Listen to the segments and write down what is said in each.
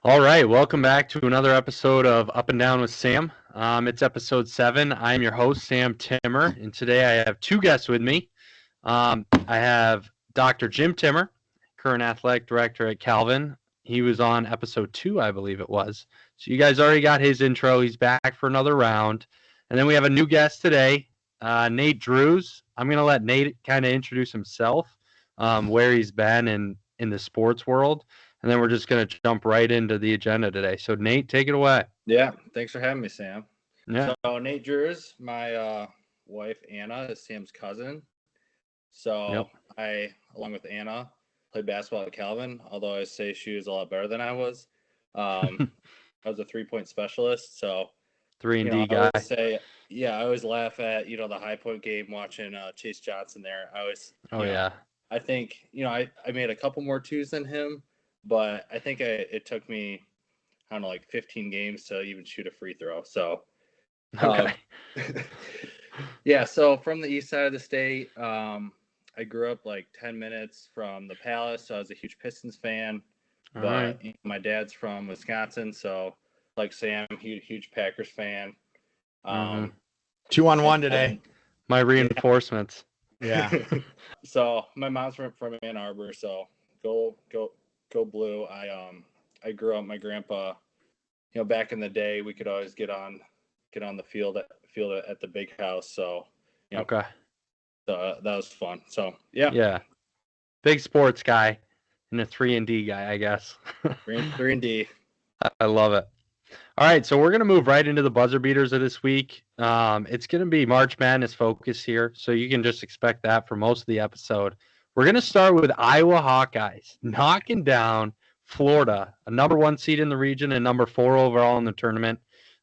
All right, welcome back to another episode of Up and Down with Sam. It's episode 7. I'm your host, Sam Timmer, and today I have two guests with me. I have Dr. Jim Timmer, current athletic director at Calvin. He was on episode 2, I believe it was. So you guys already got his intro. He's back for another round. And then we have a new guest today, Nate Drews. I'm going to let Nate kind of introduce himself, where he's been in the sports world. And then we're just going to jump right into the agenda today. So, Nate, take it away. Yeah, thanks for having me, Sam. Yeah. So, Nate Drews, my wife, Anna, is Sam's cousin. So, I, along with Anna, played basketball at Calvin, although I say she was a lot better than I was. I was a three-point specialist, so 3-and-D guy. I always laugh at, the high point game watching Chase Johnson there. I think, I made a couple more twos than him. But I think it took me, I don't know, like 15 games to even shoot a free throw. So, okay. Yeah, so from the east side of the state, I grew up like 10 minutes from the Palace, so I was a huge Pistons fan. But my dad's from Wisconsin, so like Sam, huge Packers fan. 2-on-1 today. My reinforcements. Yeah. So my mom's from Ann Arbor, so go blue. I grew up, my grandpa, back in the day we could always get on the field at the big house, so okay, that was fun. So yeah, big sports guy and a 3-and-D guy, I guess. 3-and-D. I love it. All right, so we're going to move right into the buzzer beaters of this week. It's going to be March Madness focus here, so you can just expect that for most of the episode. We're going to start with Iowa Hawkeyes knocking down Florida, a number 1 seed in the region and number 4 overall in the tournament.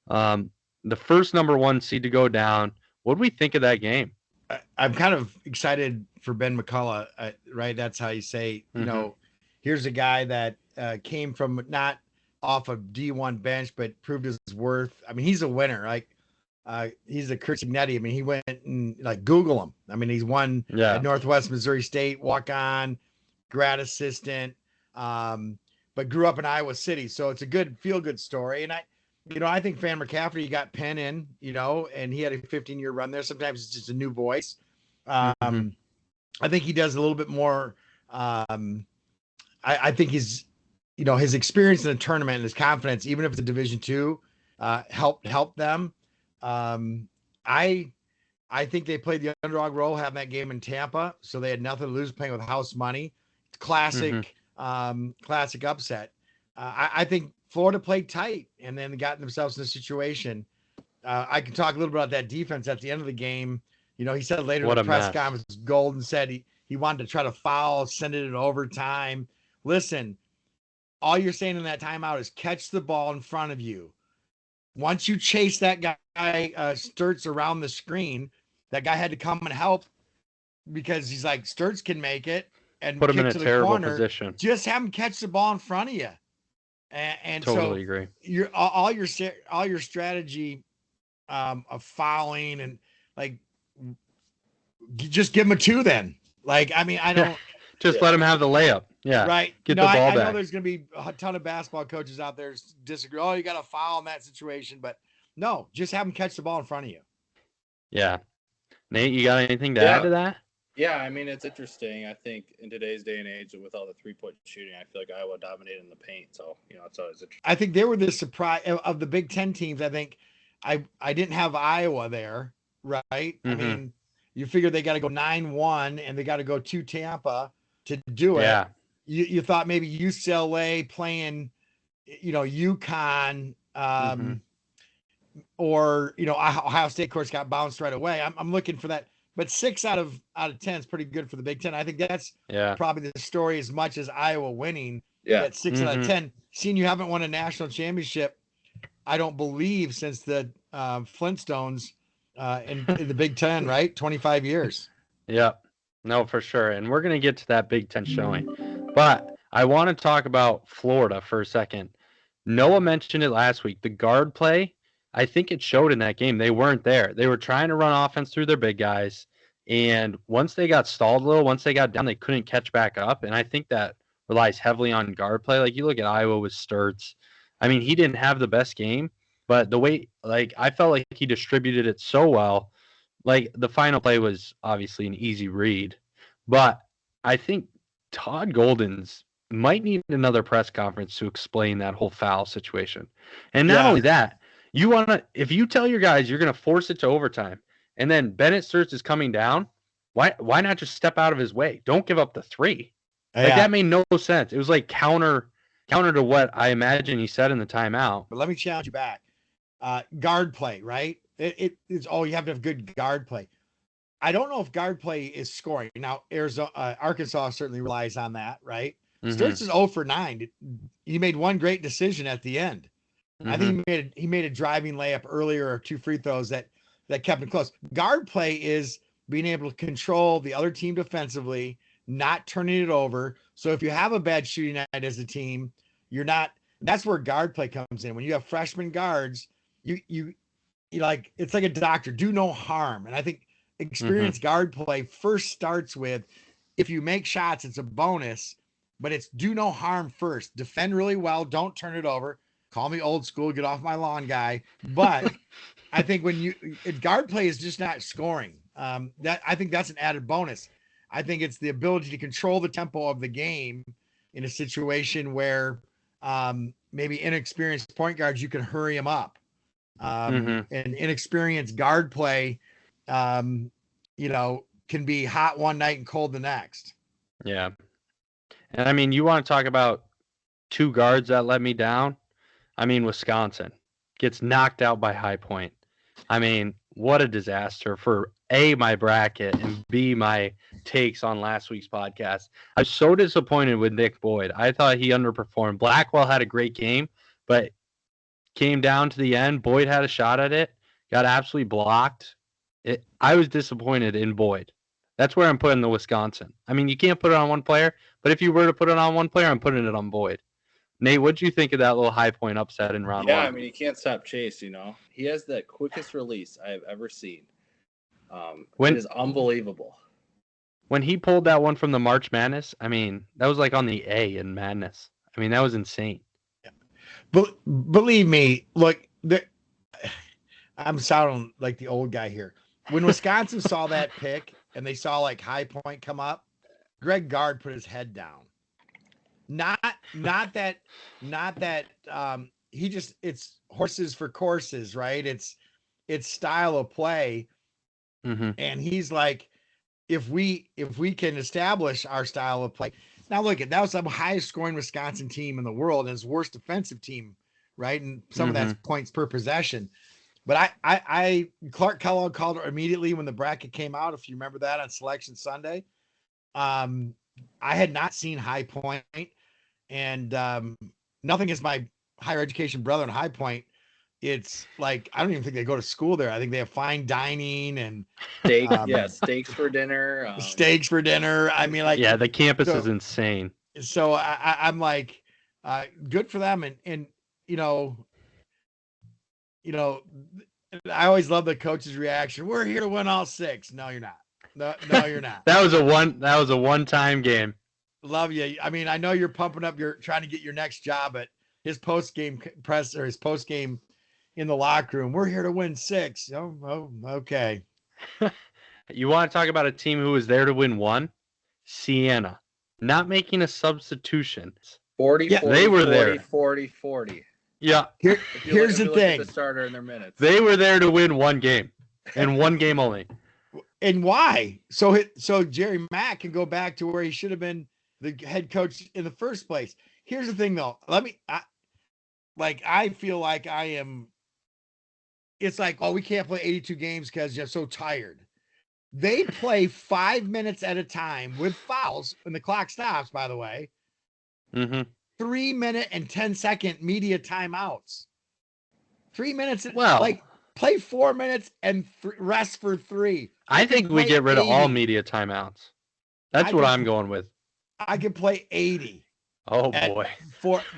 The first number 1 seed to go down. What do we think of that game? I'm kind of excited for Ben McCullough, right? That's how you say, here's a guy that came from not off a D1 bench, but proved his worth. I mean, he's a winner. Like, he's a Kurt Signetti. I mean, he went and Google him. I mean, he's won at Northwest Missouri State, walk on, grad assistant, but grew up in Iowa City. So it's a good feel-good story. And I think Fan McCafferty got Penn in, and he had a 15-year run there. Sometimes it's just a new voice. I think he does a little bit more. I think his experience in the tournament and his confidence, even if it's a Division II, helped them. I think they played the underdog role, having that game in Tampa, so they had nothing to lose, playing with house money. Classic upset. I think Florida played tight and then got themselves in a situation. I can talk a little bit about that defense at the end of the game. He said later in the press conference, Golden said he wanted to try to foul, send it in overtime. Listen, all you're saying in that timeout is catch the ball in front of you. Once you chase that guy, Sturtz around the screen, that guy had to come and help because he's like, Sturtz can make it and put him in a terrible corner. Position. Just have him catch the ball in front of you. And totally agree. Your all your strategy of fouling and just give him a 2 then. I don't just let him have the layup. Yeah. Right. Get the ball back. I know there's going to be a ton of basketball coaches out there disagree. Oh, you got to foul in that situation, but no, just have him catch the ball in front of you. Yeah. Nate, you got anything to add to that? Yeah, I mean, it's interesting. I think in today's day and age, with all the 3-point shooting, I feel like Iowa dominated in the paint. So, it's always interesting. I think they were the surprise of the Big Ten teams. I think I didn't have Iowa there, right? I mean, you figure they got to go 9-1 and they got to go to Tampa to do it. Yeah. You thought maybe UCLA playing, UConn, or Ohio State, of course, got bounced right away. I'm looking for that, but 6 out of 10 is pretty good for the Big Ten. I think that's probably the story as much as Iowa winning. Yeah, at 6 out of 10. Seeing you haven't won a national championship, I don't believe since the Flintstones in the Big Ten, right? 25 years. Yeah. No, for sure. And we're going to get to that Big Ten showing. But I want to talk about Florida for a second. Noah mentioned it last week. The guard play, I think it showed in that game. They weren't there. They were trying to run offense through their big guys. And once they got stalled a little, once they got down, they couldn't catch back up. And I think that relies heavily on guard play. Like you look at Iowa with Sturts. I mean, he didn't have the best game, but the way I felt like he distributed it so well. Like the final play was obviously an easy read, but I think Todd Golden's might need another press conference to explain that whole foul situation. And not only that, if you tell your guys you're going to force it to overtime, and then Bennett Sturts is coming down, why not just step out of his way? Don't give up the 3. Like that made no sense. It was like counter to what I imagine he said in the timeout. But let me challenge you back. Guard play, right? It's you have to have good guard play. I don't know if guard play is scoring. Now, Arkansas certainly relies on that, right? Mm-hmm. Sturts is 0 for 9. He made one great decision at the end. Mm-hmm. I think he made a driving layup earlier, or 2 free throws that kept him close. Guard play is being able to control the other team defensively, not turning it over. So if you have a bad shooting night as a team, you're not. That's where guard play comes in. When you have freshman guards, you like, it's like a doctor, do no harm. And I think experienced guard play first starts with, if you make shots, it's a bonus, but it's do no harm first. Defend really well. Don't turn it over. Call me old school, get off my lawn guy. But I think guard play is just not scoring. I think that's an added bonus. I think it's the ability to control the tempo of the game in a situation where maybe inexperienced point guards, you can hurry them up. And inexperienced guard play, can be hot one night and cold the next. Yeah. And I mean, you want to talk about 2 guards that let me down? I mean, Wisconsin gets knocked out by High Point. I mean, what a disaster for A, my bracket, and B, my takes on last week's podcast. I was so disappointed with Nick Boyd. I thought he underperformed. Blackwell had a great game, but came down to the end. Boyd had a shot at it, got absolutely blocked. I was disappointed in Boyd. That's where I'm putting the Wisconsin. I mean, you can't put it on one player, but if you were to put it on one player, I'm putting it on Boyd. Nate, what do you think of that little High Point upset in round 1? Yeah, I mean, you can't stop Chase, He has the quickest release I have ever seen. It is unbelievable. When he pulled that one from the March Madness, I mean, that was like on the A in Madness. I mean, that was insane. Yeah. But believe me, look, I'm sounding like the old guy here. When Wisconsin saw that pick and they saw like High Point come up, Greg Gard put his head down. Not that he just, it's horses for courses, right? It's style of play. Mm-hmm. And he's like, if we can establish our style of play. Now look, that was the highest scoring Wisconsin team in the world and his worst defensive team, right? And some of that's points per possession. But Clark Kellogg called it immediately when the bracket came out, if you remember that, on Selection Sunday. I had not seen High Point, and nothing is my higher education brother in High Point. It's like, I don't even think they go to school there. I think they have fine dining and steaks for dinner. Steaks for dinner. I mean, like, yeah, the campus is insane. So I'm like, good for them. And I always love the coach's reaction. We're here to win all 6. No, you're not. No, you're not. That was a one-time game. Love you. I mean, I know you're pumping up. You're trying to get your next job at his post-game press or his post-game in the locker room. We're here to win 6. Oh, okay. You want to talk about a team who was there to win 1? Siena. Not making a substitution. 40, yeah, 40, they were 40, there. 40, 40. Yeah. Here's the thing. The starter in their minutes. They were there to win 1 game, and 1 game only. And why? So Jerry Mack can go back to where he should have been the head coach in the first place. Here's the thing, though. I feel like I am. It's like, we can't play 82 games because you're so tired. They play 5 minutes at a time with fouls, and the clock stops, by the way. 3-minute and 10-second media timeouts. 3 minutes. Play 4 minutes and rest for 3. I think we get rid of all media timeouts. That's what I'm going with. I could play 80. Oh boy.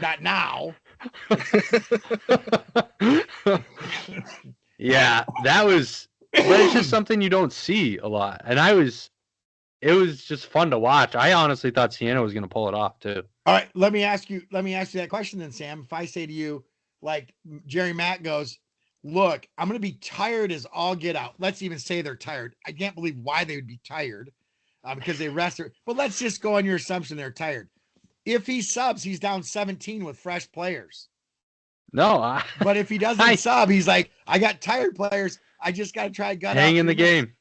Not now. Yeah, that was, but it's just something you don't see a lot. And it was just fun to watch. I honestly thought Siena was going to pull it off too. All right, let me ask you that question then, Sam. If I say to you, like Jerry Mack goes, look, I'm going to be tired as all get out. Let's even say they're tired. I can't believe why they would be tired because they rested. But let's just go on your assumption they're tired. If he subs, he's down 17 with fresh players. No, but if he doesn't sub, he's like, I got tired players. I just got to try gut hang in the game.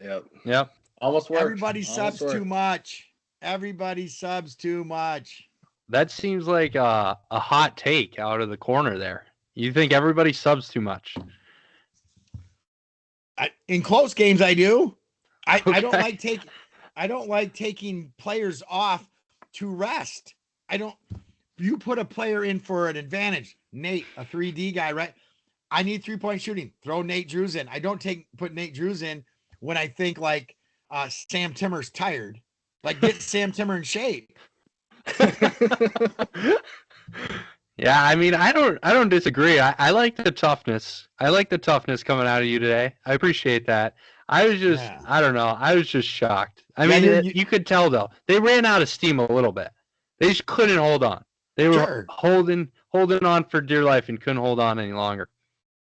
Yep. Almost worked. Everybody subs too much. Everybody subs too much. That seems like a hot take out of the corner there. You think everybody subs too much? In close games, I do. I don't like taking players off to rest. You put a player in for an advantage. Nate, a 3D guy, right? I need 3-point shooting. Throw Nate Drews in. I don't put Nate Drews in when I think like Sam Timmer's tired. Like get Sam Timmer in shape. Yeah, I mean, I don't disagree. I like the toughness. I like the toughness coming out of you today. I appreciate that. I was just, I don't know. I was just shocked. I mean, you could tell though. They ran out of steam a little bit. They just couldn't hold on. They were holding on for dear life and couldn't hold on any longer.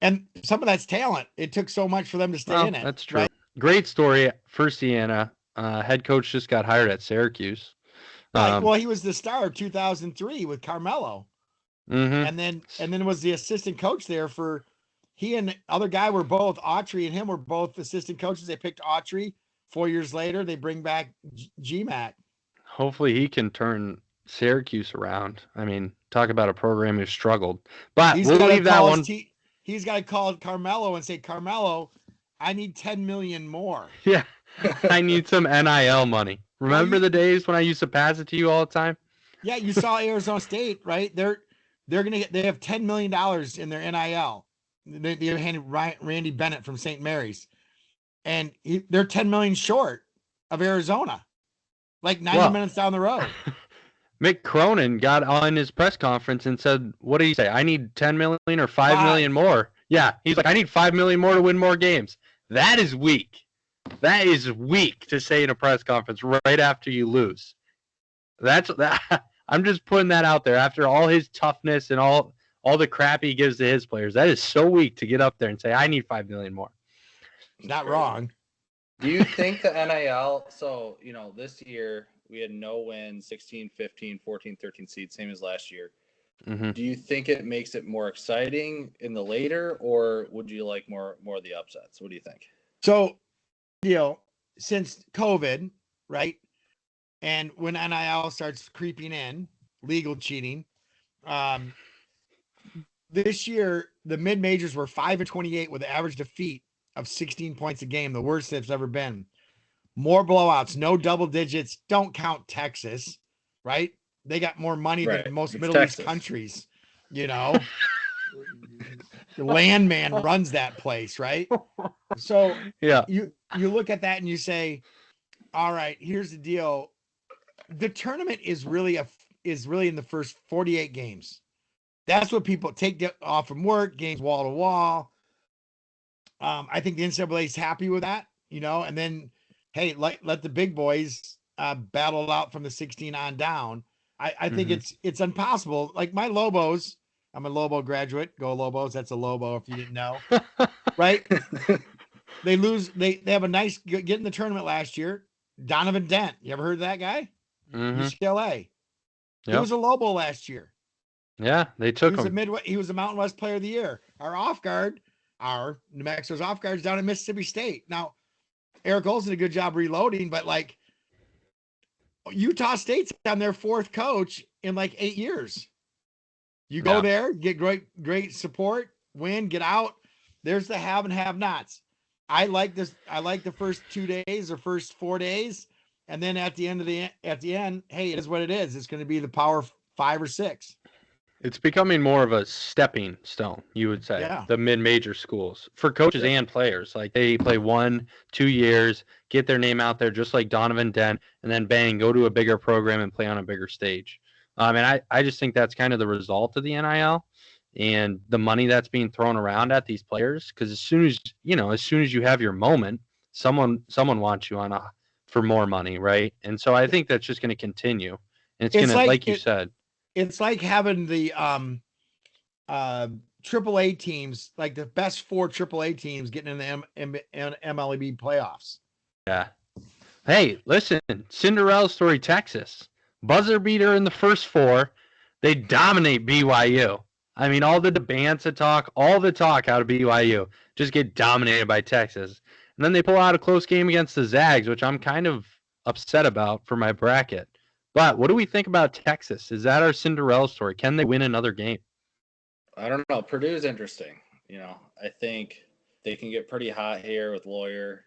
And some of that's talent. It took so much for them to stay in it. That's true. Right? Great story for Siena. Head coach just got hired at Syracuse. Well, he was the star of 2003 with Carmelo. Mm-hmm. And then was the assistant coach there for he and the other guy were both Autry and him were both assistant coaches. They picked Autry. 4 years later, they bring back GMAC. Hopefully he can turn Syracuse around. I mean, talk about a program who struggled. But we'll leave that one. He's got to call Carmelo and say, Carmelo, I need 10 million more. Yeah, I need some NIL money. Remember the days when I used to pass it to you all the time? Yeah, you saw Arizona State, right? They have $10 million in their NIL. They handed Randy Bennett from St. Mary's, and they're 10 million short of Arizona, like 90 minutes down the road. Mick Cronin got on his press conference and said, "What did he say? I need 10 million or 5 million more." Yeah, he's like, "I need 5 million more to win more games." That is weak. That is weak to say in a press conference right after you lose. That's that. I'm just putting that out there after all his toughness and all the crap he gives to his players. That is so weak to get up there and say, I need 5 million more. Not wrong. Do you think the NIL, so, this year we had no win, 16, 15, 14, 13 seeds, same as last year. Mm-hmm. Do you think it makes it more exciting in the later, or would you like more of the upsets? What do you think? So, since COVID, right? And when NIL starts creeping in, legal cheating, this year, the mid-majors were 5-28 with an average defeat of 16 points a game, the worst it's ever been. More blowouts, no double digits. Don't count Texas, right? They got more money than most Middle East countries, The landman runs that place, right? So yeah, you look at that and you say, all right, here's the deal. The tournament is really in the first 48 games. That's what people take off from work, games wall to wall. I think the NCAA is happy with that, and then, hey, let the big boys battle it out from the 16 on down. I think it's impossible. Like my Lobos, I'm a Lobo graduate. Go Lobos. That's a Lobo if you didn't know, right? They lose. They have a nice get in the tournament last year. Donovan Dent. You ever heard of that guy? Mm-hmm. UCLA. Yep. He was a Lobo last year. Yeah, they took him. He was a Mountain West Player of the Year. Our New Mexico's off guard's down at Mississippi State. Now, Eric Olsen did a good job reloading, but like Utah State's on their fourth coach in like 8 years. You go there, get great support, win, get out. There's the have and have nots. I like this. I like the first 2 days or first 4 days. And then at the end, hey, it is what it is. It's going to be the power 5 or 6. It's becoming more of a stepping stone, you would say, the mid-major schools for coaches and players. Like they play 1-2 years, get their name out there, just like Donovan Dent, and then bang, go to a bigger program and play on a bigger stage. And I just think that's kind of the result of the NIL and the money that's being thrown around at these players. Because as soon as you have your moment, someone wants you for more money, right? And so I think that's just going to continue. And it's going to, like you said, it's like having the AAA teams, like the best 4 AAA teams getting in the MLB playoffs. Yeah. Hey, listen, Cinderella story, Texas. Buzzer beater in the first 4. They dominate BYU. I mean, all the bands that talk, all the talk out of BYU just get dominated by Texas. And then they pull out a close game against the Zags, which I'm kind of upset about for my bracket. But what do we think about Texas? Is that our Cinderella story? Can they win another game? I don't know. Purdue's interesting. I think they can get pretty hot here with Lawyer.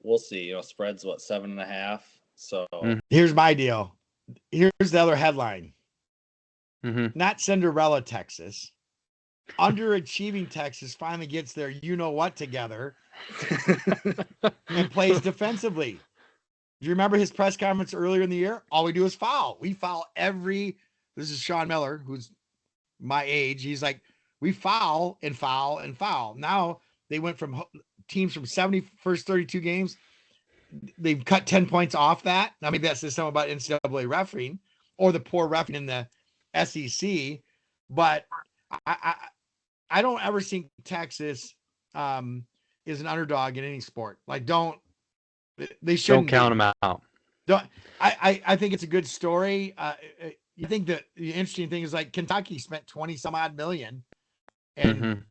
We'll see. Spread's 7.5. So here's my deal. Here's the other headline. Mm-hmm. Not Cinderella, Texas. Underachieving Texas finally gets their you-know-what together and plays defensively. Do you remember his press conference earlier in the year? All we do is foul. We foul this is Sean Miller, who's my age. He's like, we foul and foul and foul. Now they went from teams from 70 first 32 games. They've cut 10 points off that. I mean, that's just something about NCAA refereeing or the poor refereeing in the SEC. But I don't ever think Texas is an underdog in any sport. Like, they shouldn't count them out. I think it's a good story. You think that the interesting thing is, like, Kentucky spent 20 some odd million and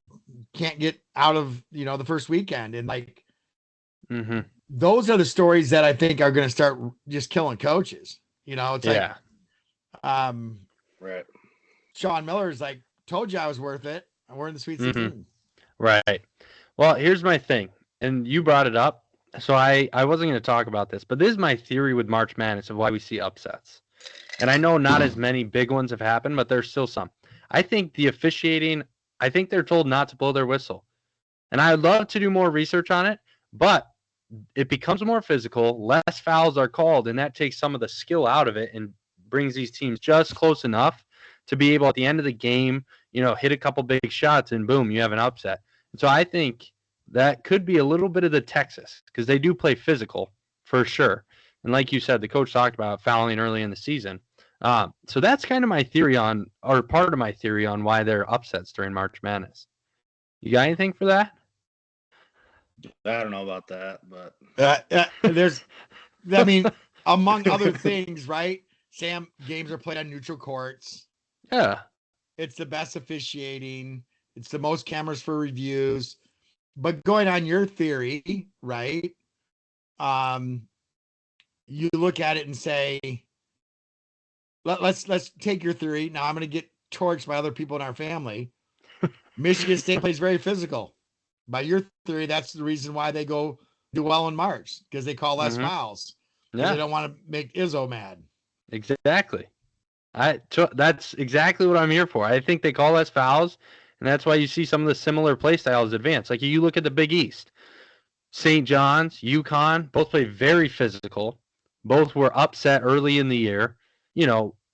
can't get out of, the first weekend. And like, those are the stories that I think are going to start just killing coaches. It's like, right. Sean Miller's like, told you I was worth it. We're in the Sweet 16. Right. Well, here's my thing. And you brought it up. So I wasn't going to talk about this, but this is my theory with March Madness of why we see upsets. And I know not as many big ones have happened, but there's still some. I think the officiating, I think they're told not to blow their whistle. And I'd love to do more research on it, but it becomes more physical, less fouls are called, and that takes some of the skill out of it and brings these teams just close enough to be able at the end of the game, hit a couple big shots and boom, you have an upset. And so I think that could be a little bit of the Texas because they do play physical for sure. And like you said, the coach talked about fouling early in the season. So that's kind of my theory or part of my theory on why they're upsets during March Madness. You got anything for that? I don't know about that, but among other things, right? Sam, games are played on neutral courts. Yeah. It's the best officiating. It's the most cameras for reviews. But going on your theory, right? You look at it and say, let's take your theory. Now I'm going to get torched by other people in our family. Michigan State plays very physical. By your theory, that's the reason why they go do well in March, because they call less fouls. Yeah. They don't want to make Izzo mad. Exactly. That's exactly what I'm here for. I think they call less fouls, and that's why you see some of the similar play styles advance. Like you look at the Big East, St. John's, UConn, both play very physical. Both were upset early in the year.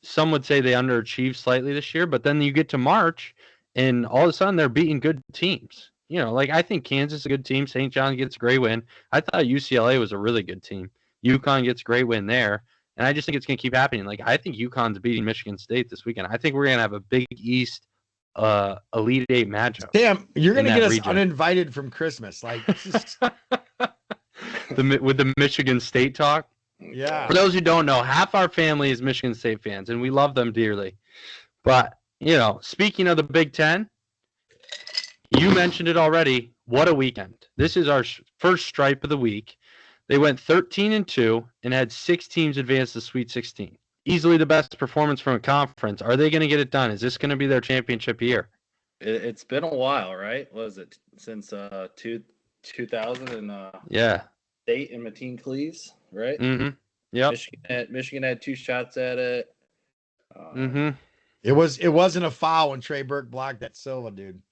Some would say they underachieved slightly this year, but then you get to March, and all of a sudden they're beating good teams. Like I think Kansas is a good team. St. John's gets a great win. I thought UCLA was a really good team. UConn gets a great win there. And I just think it's going to keep happening. Like, I think UConn's beating Michigan State this weekend. I think we're going to have a Big East Elite Eight matchup. Damn, you're going to get us uninvited from Christmas. Like, with the Michigan State talk. Yeah. For those who don't know, half our family is Michigan State fans, and we love them dearly. But, speaking of the Big Ten, you mentioned it already. What a weekend. This is our first stripe of the week. They went 13-2 and had 6 teams advance to Sweet 16. Easily the best performance from a conference. Are they going to get it done? Is this going to be their championship year? It's been a while, right? Was it since 2000 and yeah, State and Mateen Cleaves, right? Mm-hmm. Yeah. Michigan had 2 shots at it. It wasn't a foul when Trey Burke blocked that Silva dude.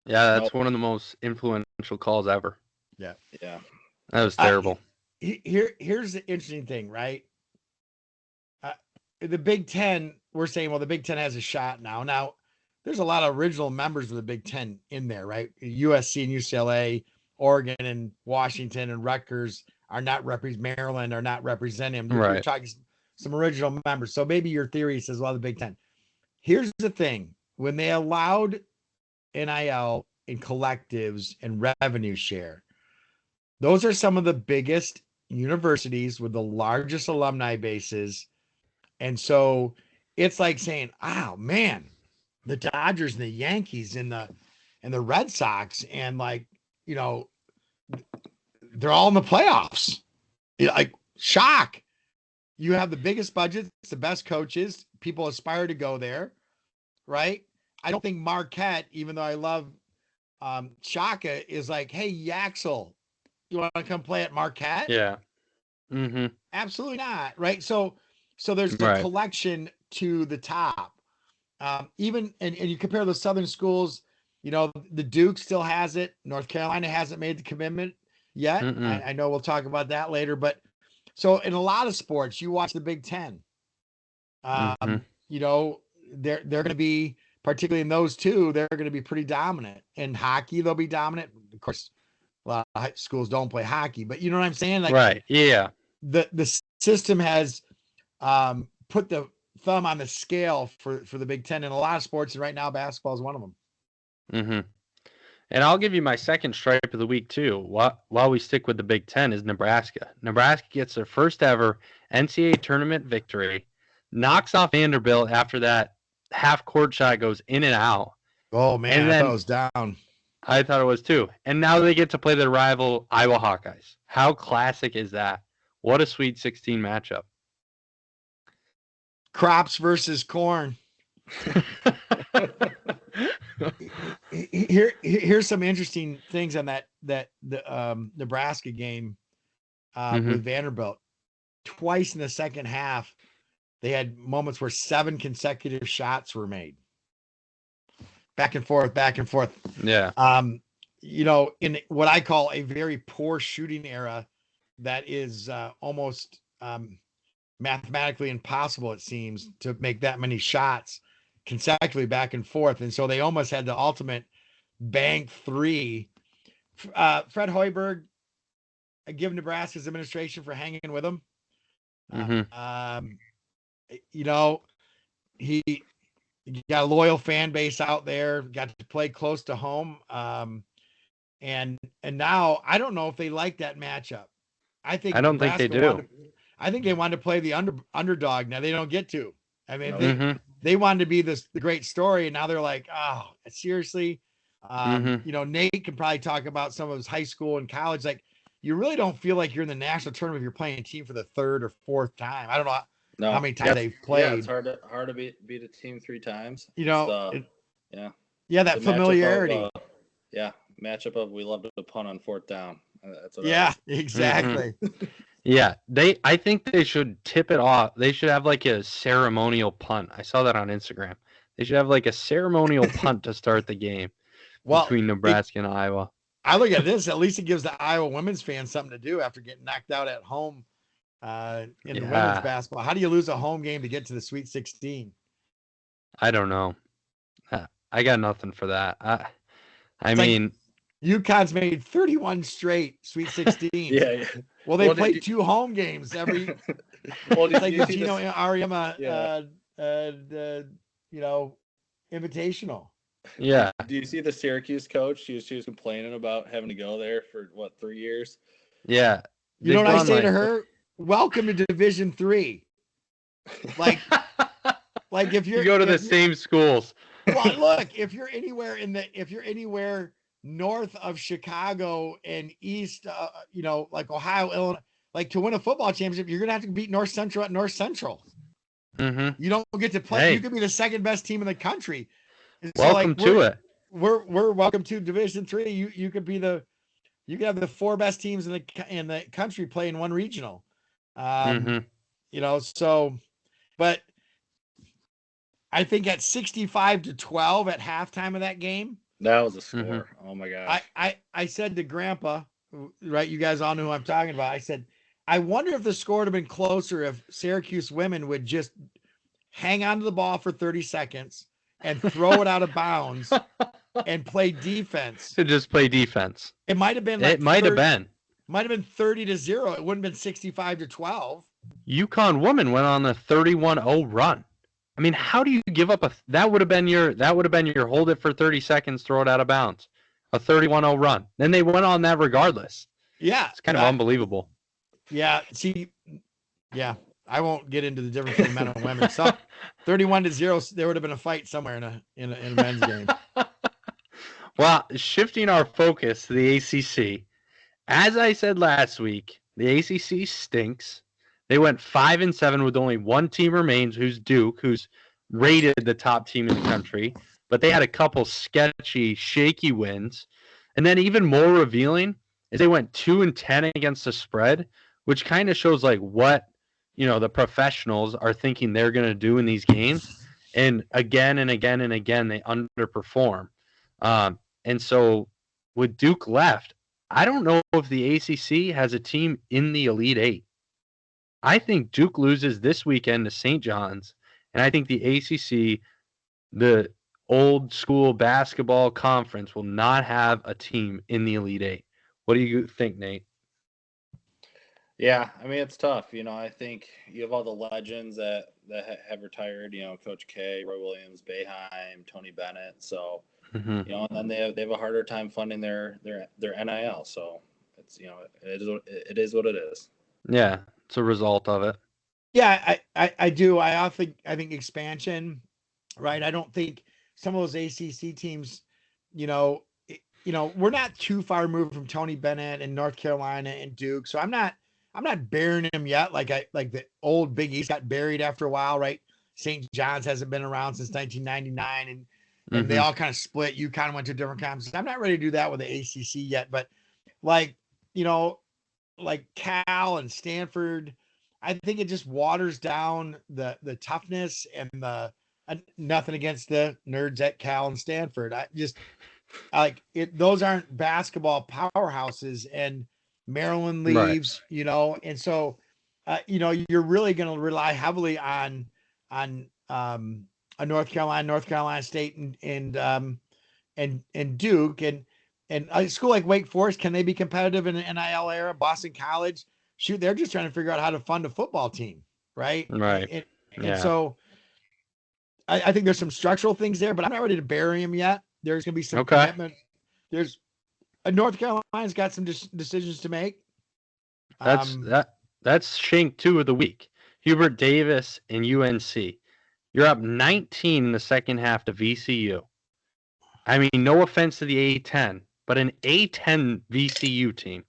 Yeah, that's one of the most influential calls ever. Yeah. That was terrible. Here's the interesting thing, right? The Big Ten, we're saying, well, the Big Ten has a shot now. Now, there's a lot of original members of the Big Ten in there, right? USC and UCLA, Oregon and Washington and Rutgers Maryland are not representing him. Right. You're talking some original members. So maybe your theory says, well, the Big Ten. Here's the thing. When they allowed NIL in collectives and revenue share, those are some of the biggest universities with the largest alumni bases. And so it's like saying, oh man, the Dodgers and the Yankees and the Red Sox and like, you know, they're all in the playoffs. Like shock. You have the biggest budgets, the best coaches. People aspire to go there, right? I don't think Marquette, even though I love Shaka, is like, hey, Yaxel, you want to come play at Marquette? Yeah. Mm-hmm. Absolutely not, right? So there's the collection to the top. Even and you compare the Southern schools, you know, the Duke still has it. North Carolina hasn't made the commitment yet. I know we'll talk about that later, but so in a lot of sports, you watch the Big Ten. You know, they're going to be, particularly in those two, they're going to be pretty dominant. In hockey, they'll be dominant. Of course, a lot of high schools don't play hockey, but you know what I'm saying? Like, right. Yeah. The system has put the thumb on the scale for the Big Ten in a lot of sports, and right now basketball is one of them. Mm-hmm. And I'll give you my second stripe of the week too. While we stick with the Big Ten, is Nebraska. Nebraska gets their first ever NCAA tournament victory, knocks off Vanderbilt after that half-court shot goes in and out. Oh man, and then, I thought it was down. I thought it was too. And now they get to play their rival Iowa Hawkeyes. How classic is that? What a Sweet 16 matchup. Crops versus corn. Here's some interesting things on the Nebraska game with Vanderbilt. Twice in the second half, they had moments where 7 consecutive shots were made. Back and forth. Yeah. You know, in what I call a very poor shooting era, that is almost mathematically impossible, it seems, to make that many shots consecutively back and forth. And so they almost had the ultimate bank three. Fred Hoiberg, I give Nebraska's administration for hanging with him. You know, he got a loyal fan base out there, got to play close to home. And now I don't know if they like that matchup. I don't think they do. I think they wanted to play the underdog. Now they don't get to. I mean, they wanted to be the great story, and now they're like, oh, seriously. You know, Nate can probably talk about some of his high school and college. Like, you really don't feel like you're in the national tournament if you're playing a team for the third or fourth time. I don't know how many times they've played. Yeah, it's hard to beat a team 3 times. You know, that the familiarity. Matchup of we love to punt on 4th down. That's what exactly. Yeah, I think they should tip it off. They should have like a ceremonial punt. I saw that on Instagram. They should have like a ceremonial punt to start the game between Nebraska and Iowa. I look at this. At least it gives the Iowa women's fans something to do after getting knocked out at home in the women's basketball. How do you lose a home game to get to the Sweet 16? I don't know. I got nothing for that. I mean, UConn's made 31 straight Sweet 16. Yeah. Well, they played 2 home games every. It's like the Gino Ariema, you know, invitational. Yeah. Do you see the Syracuse coach? She was complaining about having to go there for 3 years. Yeah. You know what I say to her? Welcome to Division III. Like if you go to the same schools. Well, look, if you're anywhere north of Chicago and east, you know, like Ohio, Illinois, like to win a football championship, you're gonna have to beat North Central at North Central. You don't get to play. Hey. You could be the second best team in the country. And welcome to it. We're welcome to Division III. You could be you could have the 4 best teams in the country play in one regional. You know, so, but I think at 65-12 at halftime of that game. That was a score. Oh my gosh. I said to Grandpa, right? You guys all know who I'm talking about. I said, I wonder if the score would have been closer if Syracuse women would just hang on to the ball for 30 seconds and throw it out of bounds and play defense. To just play defense. It might have been. It might have been. Might have been 30-0. It wouldn't have been 65-12. UConn woman went on a 31-0 run. I mean, how do you give up that would have been your hold it for 30 seconds, throw it out of bounds. A 31-0 run. Then they went on that regardless. Yeah. It's kind of unbelievable. Yeah. See, yeah. I won't get into the difference between men and women. So 31-0, there would have been a fight somewhere in a men's game. Well, shifting our focus to the ACC, as I said last week, the ACC stinks. They went 5-7 with only one team remains, who's Duke, who's rated the top team in the country. But they had a couple sketchy, shaky wins. And then even more revealing is they went 2-10 against the spread, which kind of shows like what, the professionals are thinking they're going to do in these games. And again and again and again, they underperform. And so with Duke left, I don't know if the ACC has a team in the Elite Eight. I think Duke loses this weekend to St. John's, and I think the ACC, the old school basketball conference, will not have a team in the Elite Eight. What do you think, Nate? Yeah, I mean, it's tough. I think you have all the legends that have retired, Coach K, Roy Williams, Boeheim, Tony Bennett. So, and then they have a harder time funding their NIL. So it's, it is what it is. Yeah, it's a result of it. Yeah, I do. I think expansion, right? I don't think some of those ACC teams, we're not too far removed from Tony Bennett and North Carolina and Duke. So I'm not burying him yet. Like the old Big East got buried after a while, right? St. John's hasn't been around since 1999, and they all kind of split. You kind of went to different conferences. I'm not ready to do that with the ACC yet, but like Cal and Stanford, I think it just waters down the toughness and the nothing against the nerds at Cal and Stanford. I just like it. Those aren't basketball powerhouses, and Maryland leaves, right. And so, you're really going to rely heavily on a North Carolina State and Duke and a school like Wake Forest. Can they be competitive in an NIL era? Boston College, shoot, they're just trying to figure out how to fund a football team, right? Right. And so, I think there's some structural things there, but I'm not ready to bury them yet. There's going to be some commitment. There's North Carolina's got some decisions to make. That's Shank 2 of the week. Hubert Davis and UNC. You're up 19 in the second half to VCU. I mean, no offense to the A10, but an A10 VCU team,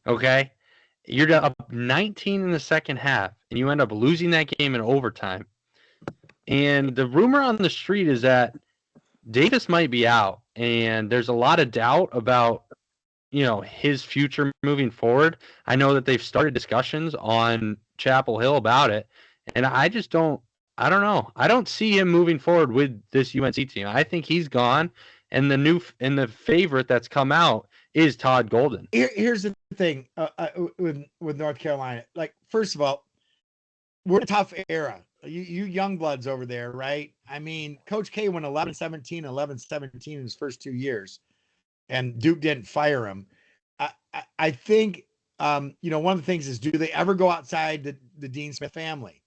okay? You're up 19 in the second half, and you end up losing that game in overtime. And the rumor on the street is that Davis might be out, and there's a lot of doubt about his future moving forward. I know that they've started discussions on Chapel Hill about it, and I don't know. I don't see him moving forward with this UNC team. I think he's gone, and the favorite that's come out is Todd Golden. Here's the thing with North Carolina. Like, first of all, we're in a tough era. You young bloods over there, right? I mean, Coach K went 11-17, 11-17 in his first 2 years. And Duke didn't fire him. I think, one of the things is, do they ever go outside the Dean Smith family?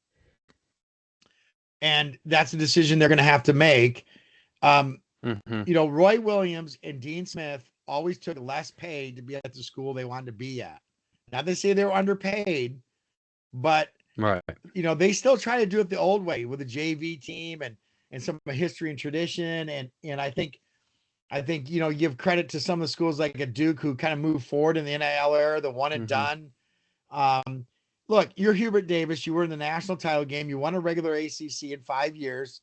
And that's a decision they're going to have to make. Roy Williams and Dean Smith always took less pay to be at the school they wanted to be at. Now they say they were underpaid, but right. They still try to do it the old way with a JV team and some history and tradition. And I think, give credit to some of the schools like a Duke who kind of moved forward in the NIL era, the one and done. Look, you're Hubert Davis. You were in the national title game. You won a regular ACC in 5 years.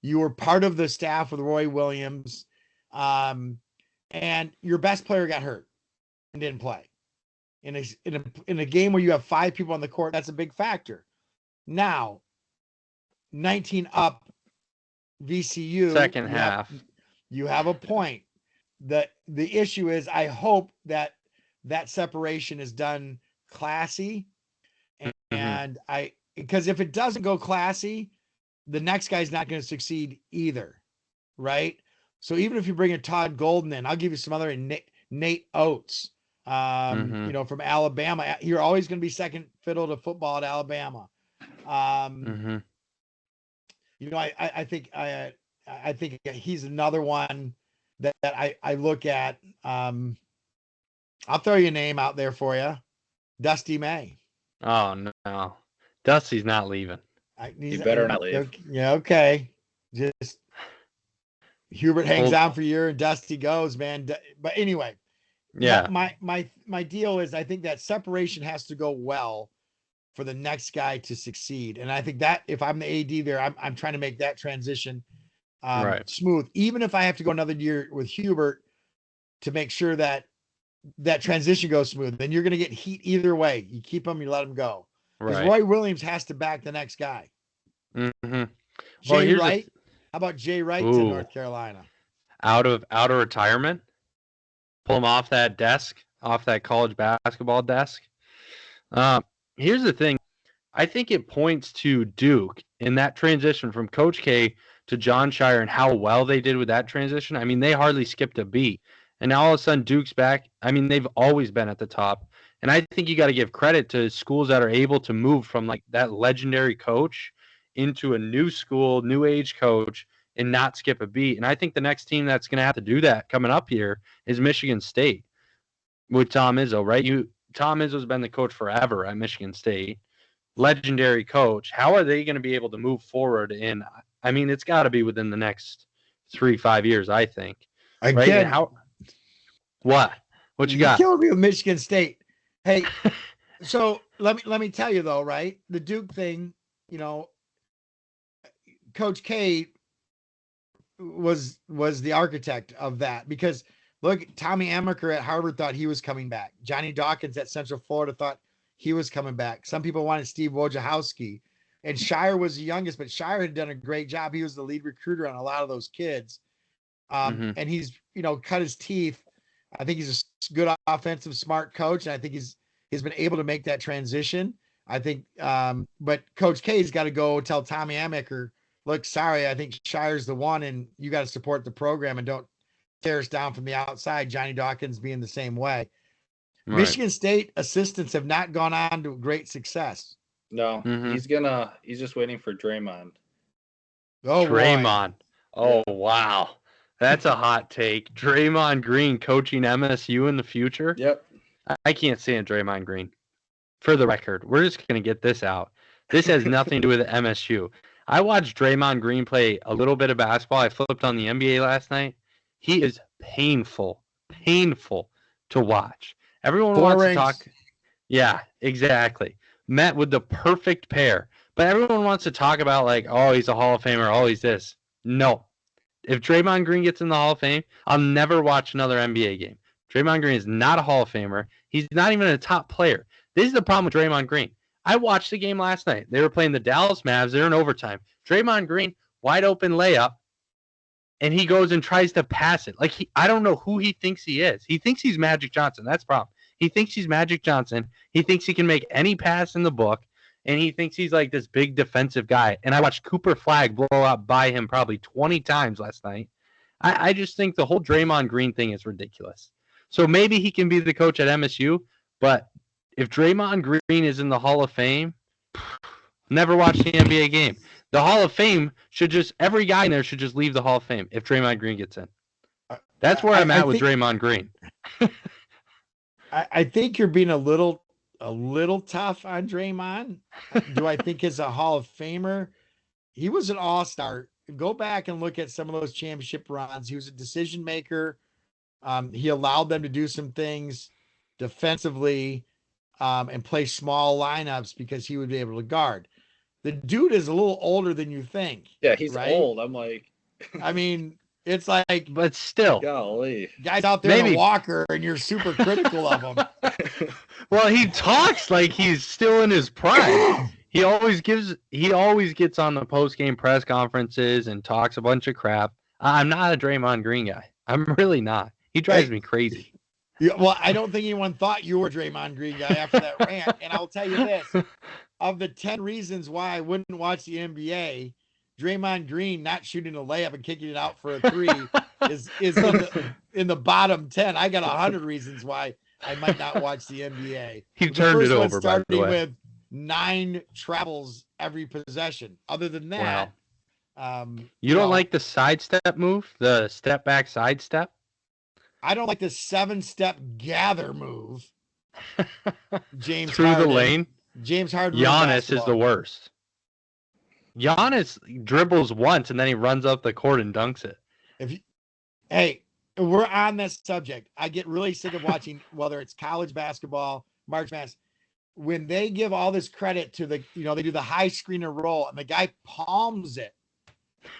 You were part of the staff with Roy Williams. And your best player got hurt and didn't play. In a game where you have 5 people on the court, that's a big factor. Now, 19 up VCU. Second half. You have a point. The issue is, I hope that separation is done classy. And because if it doesn't go classy, the next guy's not going to succeed either. Right. So even if you bring a Todd Golden in, I'll give you some other Nate Oates. from Alabama. You're always going to be second fiddle to football at Alabama. I think he's another one that I look at. I'll throw your name out there for you. Dusty May. Oh, no. Dusty's not leaving. He better not leave. Yeah, okay. Just Hubert hangs on for a year and Dusty goes, man. But anyway, yeah. My deal is I think that separation has to go well for the next guy to succeed. And I think that if I'm the AD there, I'm trying to make that transition smooth. Even if I have to go another year with Hubert to make sure that transition goes smooth, then you're going to get heat either way. You keep him, you let him go. Because Roy Williams has to back the next guy. Mm-hmm. Jay Wright. How about Jay Wright to North Carolina? Out of retirement? Pull him off that desk, off that college basketball desk. Here's the thing. I think it points to Duke in that transition from Coach K to John Shire and how well they did with that transition. I mean, they hardly skipped a beat. And now all of a sudden Duke's back. I mean, they've always been at the top. And I think you got to give credit to schools that are able to move from like that legendary coach into a new school, new age coach, and not skip a beat. And I think the next team that's going to have to do that coming up here is Michigan State with Tom Izzo, right? Tom Izzo's been the coach forever at Michigan State. Legendary coach. How are they going to be able to move forward? And I mean, it's got to be within the next 3-5 years, I think. Again, right? What you got? Killed me with Michigan State. Hey, so let me tell you though, right? The Duke thing, Coach K was the architect of that because look, Tommy Amaker at Harvard thought he was coming back. Johnny Dawkins at Central Florida thought he was coming back. Some people wanted Steve Wojciechowski, and Shire was the youngest, but Shire had done a great job. He was the lead recruiter on a lot of those kids. And he's, cut his teeth. I think he's a good offensive, smart coach. And I think he's been able to make that transition. I think, but Coach K's got to go tell Tommy Amaker, look, sorry, I think Shire's the one, and you got to support the program and don't tear us down from the outside. Johnny Dawkins being the same way. Right. Michigan State assistants have not gone on to great success. No, he's just waiting for Draymond. Oh, Draymond. Boy. Oh, wow. That's a hot take. Draymond Green coaching MSU in the future? Yep. I can't stand Draymond Green. For the record, we're just going to get this out. This has nothing to do with MSU. I watched Draymond Green play a little bit of basketball. I flipped on the NBA last night. He is painful to watch. Everyone wants to talk. Yeah, exactly. Met with the perfect pair. But everyone wants to talk about like, oh, he's a Hall of Famer. Oh, he's this. No. If Draymond Green gets in the Hall of Fame, I'll never watch another NBA game. Draymond Green is not a Hall of Famer. He's not even a top player. This is the problem with Draymond Green. I watched the game last night. They were playing the Dallas Mavs. They're in overtime. Draymond Green, wide open layup, and he goes and tries to pass it. Like I don't know who he thinks he is. He thinks he's Magic Johnson. That's the problem. He thinks he's Magic Johnson. He thinks he can make any pass in the book, and he thinks he's like this big defensive guy. And I watched Cooper Flagg blow up by him probably 20 times last night. I just think the whole Draymond Green thing is ridiculous. So maybe he can be the coach at MSU, but if Draymond Green is in the Hall of Fame, never watch the NBA game. The Hall of Fame every guy in there should just leave the Hall of Fame if Draymond Green gets in. That's where I'm at with Draymond Green. I think you're being a little tough on Draymond. Do I think he's a Hall of Famer? He was an all-star. Go back and look at some of those championship runs. He was a decision maker. He allowed them to do some things defensively and play small lineups because he would be able to guard. The dude is a little older than you think. Yeah, he's old. I'm like, I mean, it's like, but still, golly, guys out there in a walker, and you're super critical of him. Well, he talks like he's still in his prime. He always gets on the post-game press conferences and talks a bunch of crap. I'm not a Draymond Green guy. I'm really not. He drives me crazy. Yeah, well, I don't think anyone thought you were a Draymond Green guy after that rant. And I'll tell you this, of the 10 reasons why I wouldn't watch the NBA, Draymond Green not shooting a layup and kicking it out for a three is in the bottom 10. I got 100 reasons why I might not watch the NBA. He turned it over, by the way. With 9 travels every possession. Other than that, you don't like the sidestep move, the step back sidestep? I don't like the 7-step gather move. James through Harden. The lane. James Harden. Giannis is the worst. Giannis dribbles once and then he runs up the court and dunks it. Hey, we're on this subject. I get really sick of watching whether it's college basketball, March Madness, when they give all this credit to they do the high screener roll and the guy palms it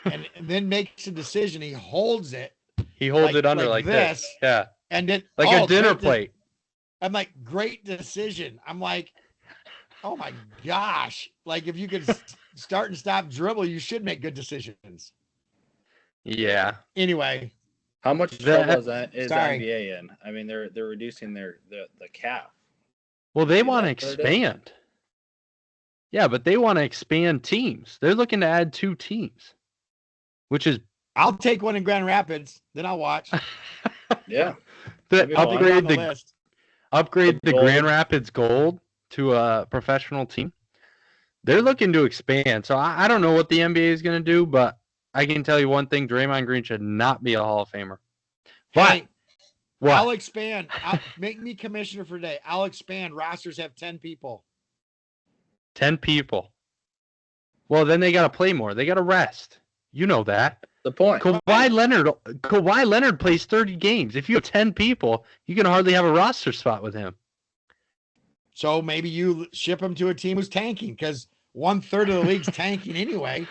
and then makes a decision. He holds it. He holds it under like this. Yeah. And then like a dinner plate. I'm like, great decision. I'm like, oh my gosh. Like if you could start and stop dribble, you should make good decisions. Yeah. Anyway. How much trouble is NBA in? I mean, they're reducing the cap. Well, they want to expand. Yeah, but they want to expand teams. They're looking to add 2 teams, which is. I'll take one in Grand Rapids, then I'll watch. Yeah. Upgrade the Grand Rapids Gold to a professional team. They're looking to expand. So I don't know what the NBA is going to do, but I can tell you one thing: Draymond Green should not be a Hall of Famer. But what? I'll expand. Make me commissioner for today. I'll expand. Rosters have 10 people. 10 people. Well, then they got to play more. They got to rest. You know that. The point. Kawhi Leonard plays 30 games. If you have 10 people, you can hardly have a roster spot with him. So maybe you ship him to a team who's tanking because 1/3 of the league's tanking anyway.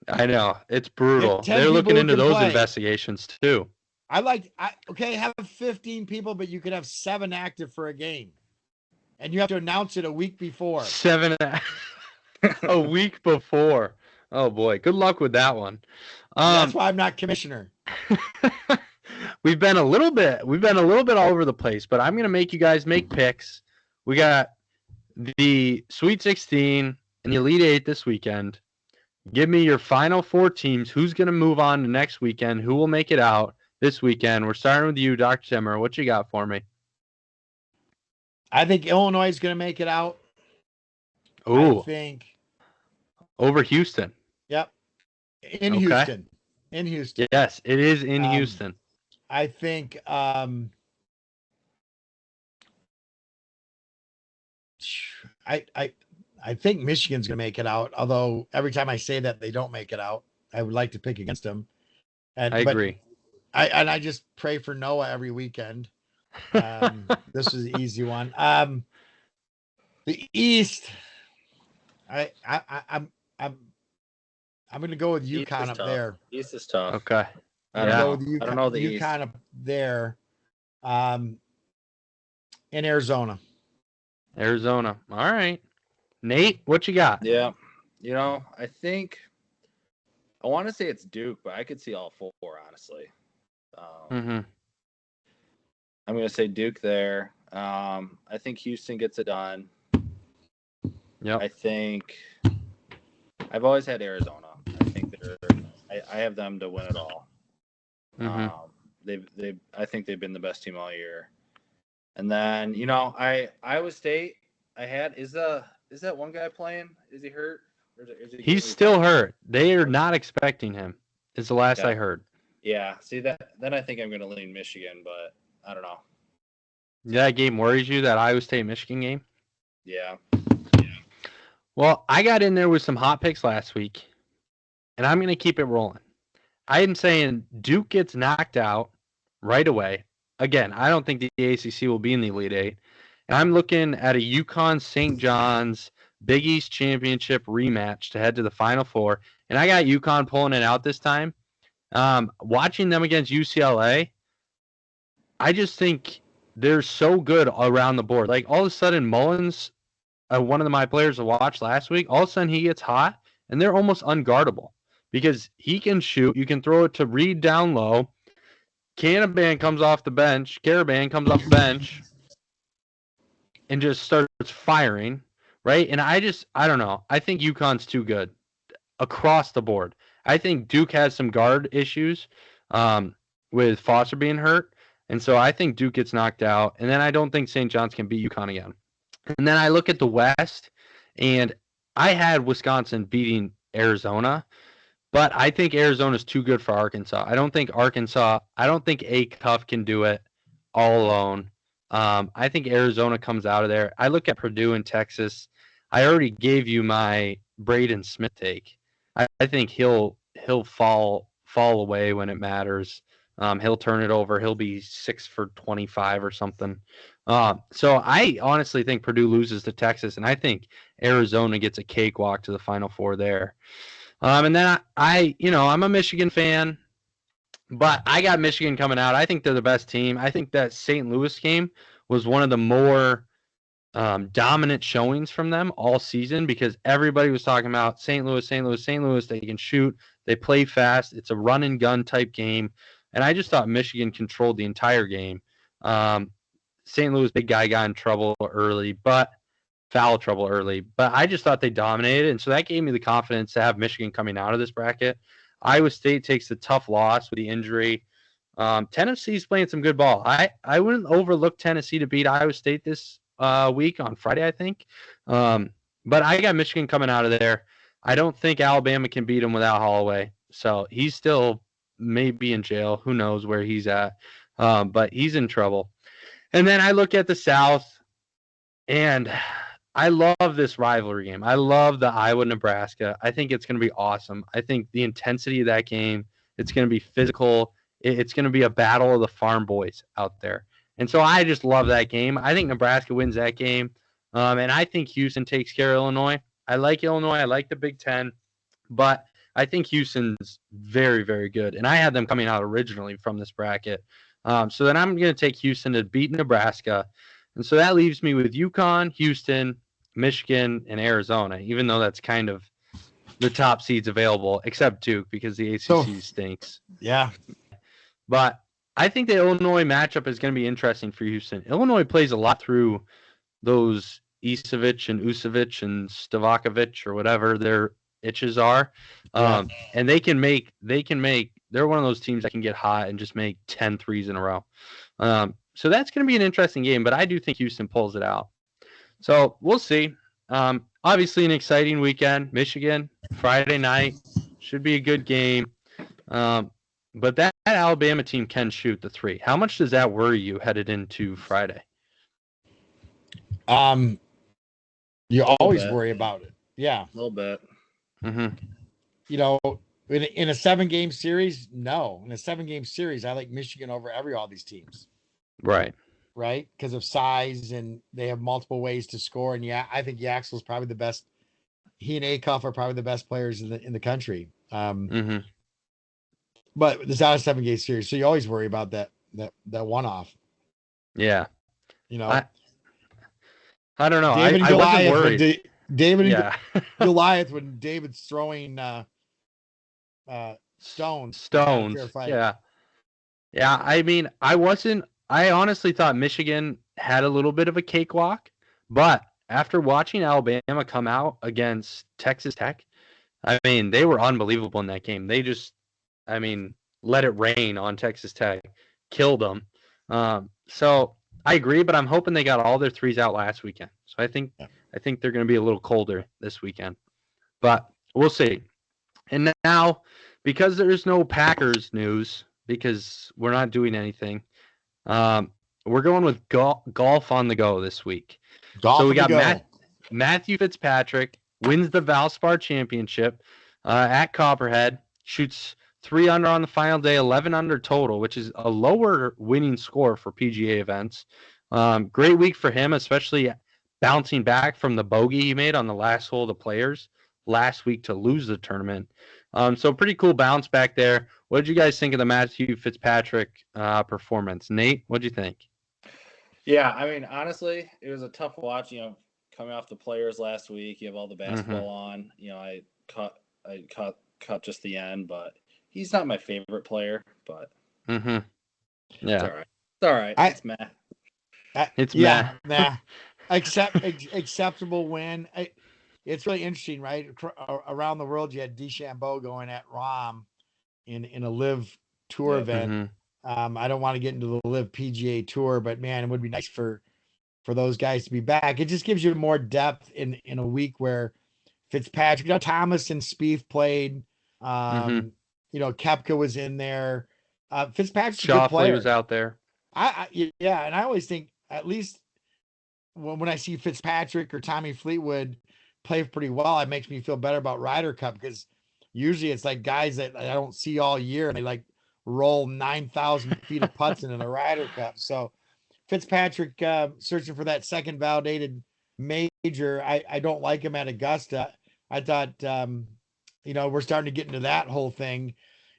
I know. It's brutal. They're looking into those investigations too. Have 15 people, but you could have 7 active for a game. And you have to announce it a week before. 7 a week before. Oh boy. Good luck with that one. That's why I'm not commissioner. We've been a little bit all over the place, but I'm going to make you guys make picks. We got the Sweet 16 and the Elite 8 this weekend. Give me your final 4 teams. Who's going to move on to next weekend? Who will make it out this weekend? We're starting with you, Dr. Timmer. What you got for me? I think Illinois is going to make it out. Ooh. I think. Over Houston. Yep. In Houston. Yes, it is in Houston. I think I think Michigan's going to make it out, although every time I say that they don't make it out. I would like to pick against them. I agree. I just pray for Noah every weekend. This is an easy one. The East, I'm going to go with UConn up there. East is tough. Okay. I don't know the UConn up there. In Arizona. All right. Nate, what you got? Yeah. I think I want to say it's Duke, but I could see all 4, honestly. I'm going to say Duke there. I think Houston gets it done. Yep. I think I've always had Arizona. I think I have them to win it all. I think they've been the best team all year. And then, Iowa State, is that one guy playing? Is he hurt? He's still hurt. They are not expecting him. Is the last I heard. Yeah. See that? Then I think I'm going to lean Michigan, but I don't know. That game worries you, that Iowa State Michigan game? Yeah. Well, I got in there with some hot picks last week, and I'm going to keep it rolling. I am saying Duke gets knocked out right away. Again, I don't think the ACC will be in the Elite 8. And I'm looking at a UConn St. John's Big East Championship rematch to head to the Final Four. And I got UConn pulling it out this time. Watching them against UCLA, I just think they're so good around the board. Like, all of a sudden, Mullins, one of my players to watch last week, all of a sudden he gets hot, and they're almost unguardable because he can shoot. You can throw it to Reed down low. Caravan comes off the bench, and just starts firing, right? And I don't know. I think UConn's too good across the board. I think Duke has some guard issues with Foster being hurt. And so I think Duke gets knocked out. And then I don't think St. John's can beat UConn again. And then I look at the West, and I had Wisconsin beating Arizona, but I think Arizona's too good for Arkansas. I don't think A. Cuff can do it all alone. I think Arizona comes out of there. I look at Purdue and Texas. I already gave you my Braden Smith take. I think he'll fall away when it matters. He'll turn it over. He'll be 6 for 25 or something. So I honestly think Purdue loses to Texas, and I think Arizona gets a cakewalk to the Final Four there. And then I'm a Michigan fan, but I got Michigan coming out. I think they're the best team. I think that St. Louis game was one of the more dominant showings from them all season, because everybody was talking about St. Louis. They can shoot. They play fast. It's a run and gun type game. And I just thought Michigan controlled the entire game. St. Louis big guy got in foul trouble early, but I just thought they dominated. And so that gave me the confidence to have Michigan coming out of this bracket. Iowa State takes the tough loss with the injury. Tennessee's playing some good ball. I wouldn't overlook Tennessee to beat Iowa State this week on Friday, I think. But I got Michigan coming out of there. I don't think Alabama can beat him without Holloway. So he's still maybe in jail. Who knows where he's at. But he's in trouble. And then I look at the South, and I love this rivalry game. I love the Iowa-Nebraska. I think it's going to be awesome. I think the intensity of that game, it's going to be physical. It's going to be a battle of the farm boys out there. And so I just love that game. I think Nebraska wins that game. And I think Houston takes care of Illinois. I like Illinois. I like the Big Ten. But I think Houston's very, very good. And I had them coming out originally from this bracket. So then I'm going to take Houston to beat Nebraska. And so that leaves me with UConn, Houston, Michigan, and Arizona, even though that's kind of the top seeds available, except Duke, because the ACC stinks. Yeah. But I think the Illinois matchup is going to be interesting for Houston. Illinois plays a lot through those Isevich and Usevich and Stavakovic or whatever their itches are. And they're one of those teams that can get hot and just make 10 threes in a row. So that's going to be an interesting game, but I do think Houston pulls it out. So we'll see. Obviously an exciting weekend. Michigan, Friday night, should be a good game. But that Alabama team can shoot the three. How much does that worry you headed into Friday? You always worry about it. Yeah. A little bit. Mm-hmm. You know, in a 7-game series, no. In a 7-game series, I like Michigan over all these teams. Right. Right? Because of size, and they have multiple ways to score. And yeah, I think Yaxel's probably the best. He and Acuff are probably the best players in the country. Mm-hmm. But it's not a 7-game series, so you always worry about that one-off. Yeah. You know, I don't know. David and I wasn't worried. David and Goliath when David's throwing stones. Yeah. Yeah. I mean, I honestly thought Michigan had a little bit of a cakewalk, but after watching Alabama come out against Texas Tech, I mean, they were unbelievable in that game. They just, let it rain on Texas Tech, killed them. So I agree, but I'm hoping they got all their threes out last weekend. So I think they're going to be a little colder this weekend, but we'll see. And now, because there's no Packers news, because we're not doing anything, we're going with golf on the go this week. So we got Matthew Fitzpatrick wins the Valspar Championship at Copperhead, shoots 3 under on the final day, 11 under total, which is a lower winning score for PGA events. Great week for him, especially bouncing back from the bogey he made on the last hole of the Players last week to lose the tournament. So pretty cool bounce back there. What did you guys think of the Matthew Fitzpatrick performance? Nate, what did you think? Yeah, honestly, it was a tough watch. Coming off the Players last week, you have all the basketball on. I caught just the end, but he's not my favorite player. But yeah, it's all right. It's meh. Nah. Acceptable win. It's really interesting, right? Around the world, you had DeChambeau going at Rahm in a live tour event. I don't want to get into the Live PGA Tour, but man, it would be nice for those guys to be back. It just gives you more depth in a week where Fitzpatrick, Thomas and Spieth played. Koepka was in there. Fitzpatrick's a good player. Schauffele was out there. Yeah, and I always think, at least when I see Fitzpatrick or Tommy Fleetwood play pretty well, it makes me feel better about Ryder Cup, because usually it's like guys that I don't see all year and they like roll 9,000 feet of putts in a Ryder Cup. So Fitzpatrick searching for that second validated major. I don't like him at Augusta. I thought, we're starting to get into that whole thing.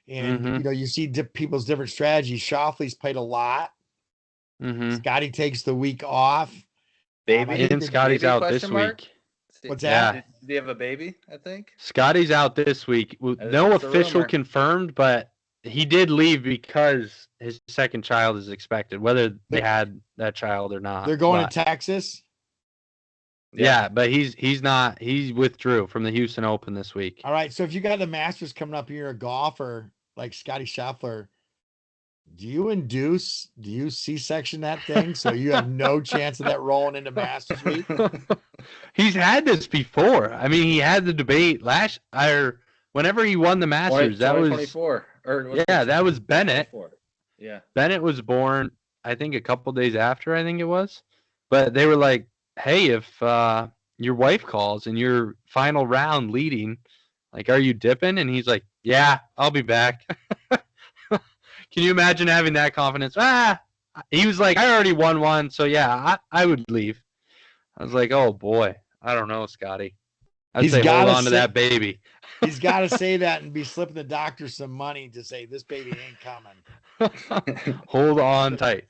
And, you see people's different strategies. Schauffele's played a lot. Scotty takes the week off. Baby. And Scotty's out this week. What's that? Did he have a baby, I think? Scotty's out this week. No official confirmed, but he did leave because his second child is expected, whether they had that child or not. They're going to Texas? Yeah, but he's not. He withdrew from the Houston Open this week. All right, so if you got the Masters coming up and you're a golfer like Scotty Scheffler, do you C-section that thing so you have no chance of that rolling into Masters week? He's had this before. I mean, he had the debate whenever he won the Masters. That was 24. That was Bennett. 24. Yeah, Bennett was born, I think, a couple days after. I think it was, but they were like, "Hey, if your wife calls and your final round leading, like, are you dipping?" And he's like, "Yeah, I'll be back." Can you imagine having that confidence? He was like, "I already won one, so yeah, I would leave." I was like, "Oh boy, I don't know, Scotty." I'd say hold on to that baby. He's got to say that and be slipping the doctor some money to say this baby ain't coming. Hold on tight.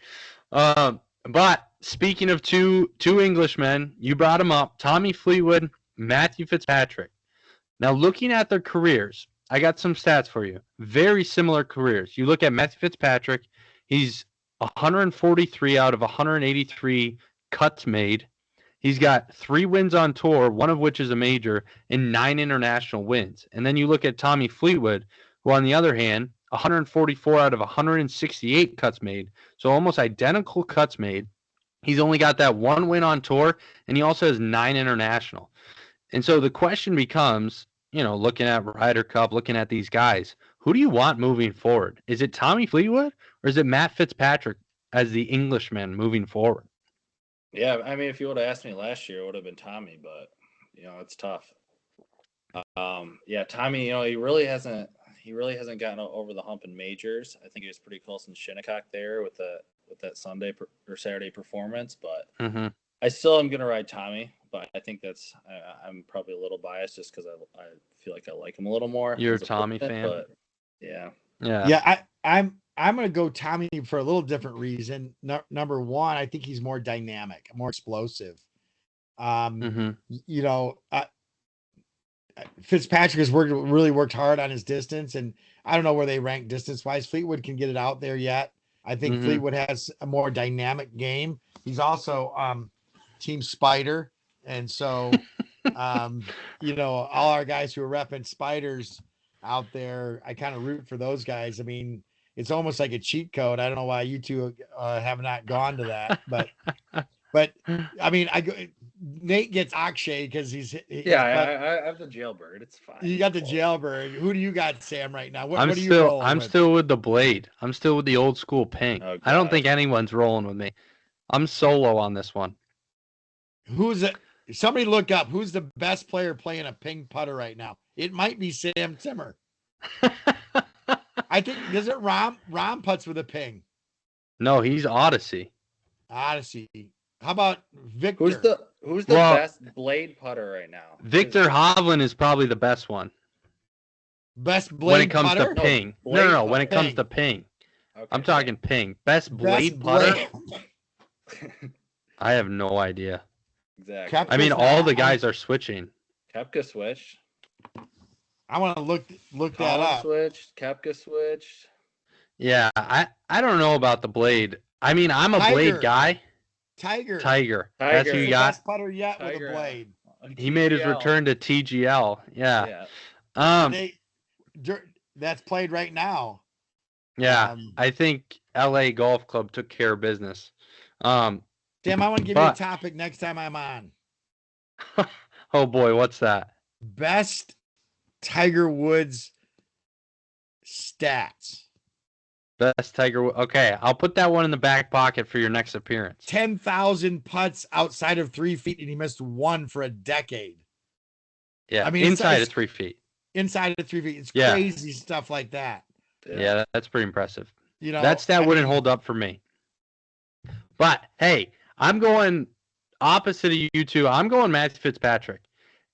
But speaking of two Englishmen, you brought them up, Tommy Fleetwood, Matthew Fitzpatrick. Now, looking at their careers, I got some stats for you. Very similar careers. You look at Matthew Fitzpatrick, he's 143 out of 183 cuts made. He's got 3 wins on tour, one of which is a major, and 9 international wins. And then you look at Tommy Fleetwood, who, on the other hand, 144 out of 168 cuts made, so almost identical cuts made. He's only got that 1 win on tour, and he also has 9 international. And so the question becomes, looking at Ryder Cup, looking at these guys, who do you want moving forward? Is it Tommy Fleetwood, or is it Matt Fitzpatrick as the Englishman moving forward? Yeah, I mean, if you would have asked me last year, it would have been Tommy, but it's tough. Tommy, he really hasn't gotten over the hump in majors. I think he was pretty close in Shinnecock there with that Sunday or Saturday performance, but I still am gonna ride Tommy. But I think I'm probably a little biased just because I feel like I like him a little more. You're a Tommy fan, but yeah. I'm going to go Tommy for a little different reason. Number one, I think he's more dynamic, more explosive. Fitzpatrick has really worked hard on his distance, and I don't know where they rank distance-wise. Fleetwood can get it out there yet. I think Fleetwood has a more dynamic game. He's also Team Spider, and so all our guys who are repping Spiders out there, I kind of root for those guys. I mean, it's almost like a cheat code. I don't know why you two have not gone to that, but I mean, Nate gets Akshay because I have the jailbird. It's fine. You got the jailbird. Who do you got, Sam, right now? I'm still with the blade. I'm still with the old school ping. Oh, I don't think anyone's rolling with me. I'm solo on this one. Who's it? Somebody look up who's the best player playing a ping putter right now. It might be Sam Timmer. I think doesn't Rom putts with a ping? No, he's Odyssey. How about Victor? Who's the best blade putter right now? Victor Hovland is probably the best one. Best blade when it comes putter? to ping. No. When it comes to ping, okay. I'm talking ping. Best blade putter. I have no idea. Exactly. Koepka's I mean, all the guys are switching. Koepka switched. I want to look that up. Switched. Koepka switched. Yeah, I don't know about the blade. I mean, I'm a blade guy. Tiger. That's who you got. Best putter yet with a blade. He made his return to TGL. Yeah. That's played right now. Yeah, I think LA Golf Club took care of business. Sam, I want to give you a topic next time I'm on. Oh boy, what's that? Best Tiger Woods stats. Best Tiger. Okay, I'll put that one in the back pocket for your next appearance. 10,000 putts outside of 3 feet, and he missed one for a decade. Yeah, I mean, inside of 3 feet. Inside of 3 feet. It's crazy stuff like that. Yeah, that's pretty impressive. You know, that stat wouldn't hold up for me. But hey, I'm going opposite of you two. I'm going Matthew Fitzpatrick,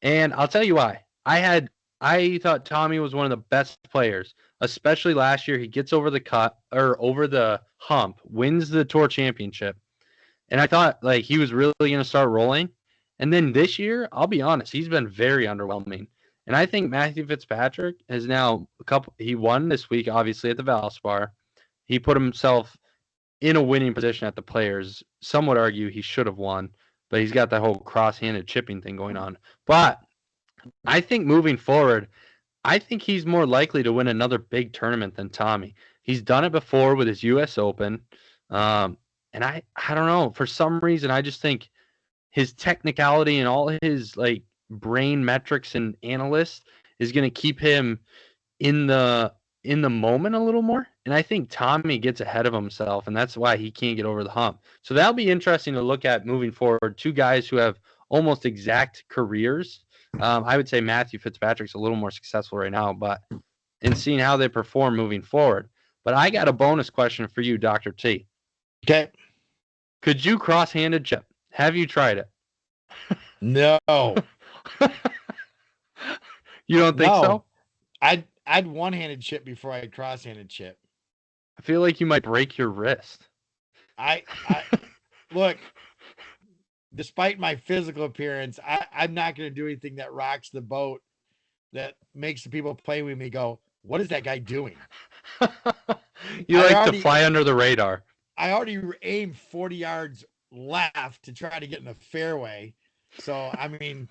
and I'll tell you why. I thought Tommy was one of the best players, especially last year. He gets over the hump, wins the tour championship. And I thought like he was really going to start rolling. And then this year, I'll be honest, he's been very underwhelming. And I think Matthew Fitzpatrick has now he won this week, obviously at the Valspar. He put himself in a winning position at the Players. Some would argue he should have won, but he's got that whole cross-handed chipping thing going on. But I think moving forward, I think he's more likely to win another big tournament than Tommy. He's done it before with his U.S. Open. And I don't know. For some reason, I just think his technicality and all his like brain metrics and analysts is going to keep him in the moment a little more. And I think Tommy gets ahead of himself, and that's why he can't get over the hump. So that'll be interesting to look at moving forward. Two guys who have almost exact careers. I would say Matthew Fitzpatrick's a little more successful right now, but in seeing how they perform moving forward. But I got a bonus question for you, Dr. T. Okay. Could you cross-handed chip? Have you tried it? No. You don't think so? I'd one-handed chip before I'd cross-handed chip. I feel like you might break your wrist. I look, despite my physical appearance, I'm not going to do anything that rocks the boat, that makes the people playing with me go, what is that guy doing? You like to fly under the radar. I already aimed 40 yards left to try to get in the fairway. So, I mean,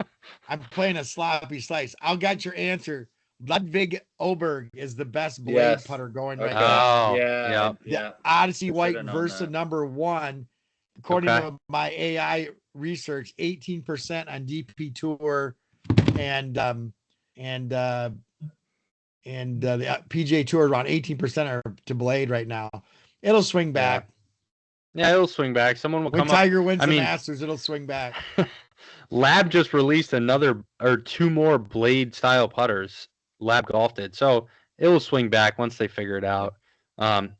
I'm playing a sloppy slice. I'll get your answer. Ludwig Oberg is the best blade putter going right now. Oh, yeah. The Odyssey White Versa #1, according to my AI research, 18% on DP Tour and the PGA Tour around 18% are to blade right now. It'll swing back. Yeah, it'll swing back. Someone will come up. When Tiger wins the Masters, it'll swing back. Lab just released two more blade style putters. Lab Golf did. So it will swing back once they figure it out.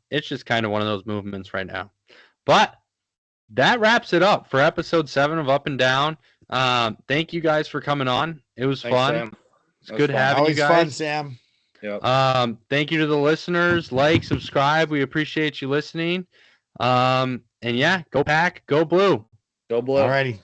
It's just kind of one of those movements right now. But that wraps it up for episode 7 of Up and Down. Thank you guys for coming on. It was fun. Sam. It's good having you guys. Always fun, Sam. Yep. Thank you to the listeners. Like, subscribe. We appreciate you listening. And yeah, go Pack, go Blue. Go Blue. Alrighty.